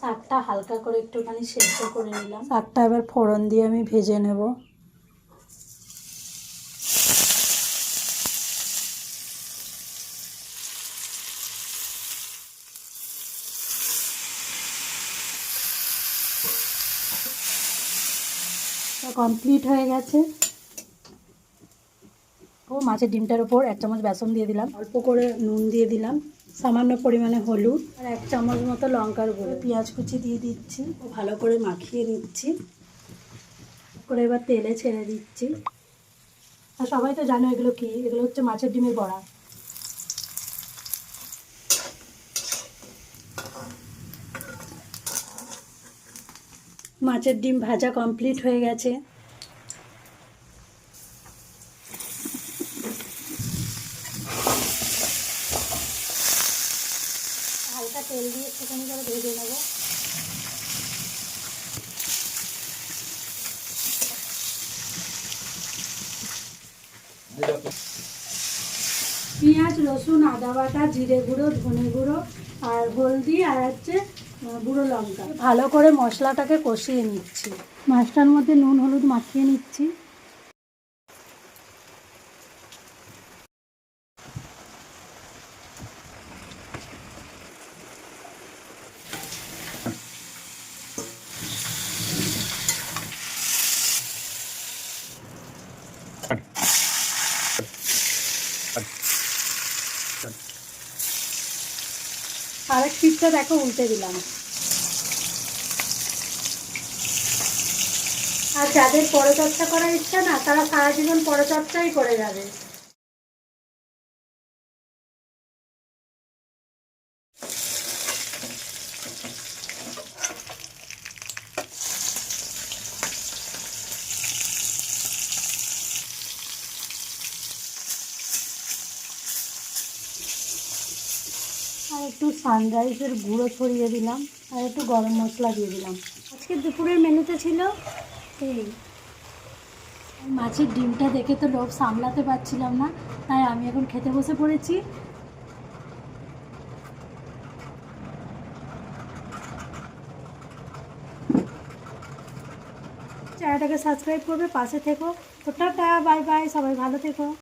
শাকটা হালকা করে একটুখানি সেদ্ধ করে নিলাম। শাকটা এবার ফোড়ন দিয়ে আমি ভেজে নেব। কমপ্লিট হয়ে গেছে। ও মাছের ডিমটার উপর 1 চামচ বেসন দিয়ে দিলাম, অল্প করে নুন দিয়ে দিলাম, সামান্য পরিমাণে হলুদ আর 1 চামচ মতো লঙ্কার গুঁড়ো, পেঁয়াজ কুচি দিয়ে দিচ্ছি, ভালো করে মাখিয়ে নিচ্ছি করে এবার তেলে ছেড়ে দিচ্ছি। আর সবাই তো জানো এগুলো কি, এগুলো হচ্ছে মাছের ডিমের বড়া। মাছের ডিম ভাজা কমপ্লিট হয়ে গেছে। হালকা তেল দিয়ে একটুখানি করে ভেজে নেব। পেঁয়াজ, রসুন, আদা বাটা, জিরে গুঁড়ো, ধনে গুঁড়ো আর হলদি আর হচ্ছে গুঁড়ো লঙ্কা, ভালো করে মশলাটাকে কষিয়ে নিচ্ছি। মাছটার মধ্যে নুন হলুদ মাখিয়ে নিচ্ছি। আরেক পিঠটা দেখো উল্টে দিলাম। আর যাদের পরচর্চা করার ইচ্ছা না, তারা সারা জীবন পরচর্চাই করে যাবে। আর একটু সানরাইসের গুঁড়ো ছড়িয়ে দিলাম আর একটু গরম মশলা দিয়ে দিলাম। আজকে দুপুরের মেনুতে ছিল এই মাছের ডিমটা দেখে তো লোভ সামলাতে পারছিলাম না, তাই আমি এখন খেতে বসে পড়েছি। চ্যানেলটাকে সাবস্ক্রাইব করবে, পাশে থেকো। তো টাটা, বাই বাই, সবাই ভালো থেকো।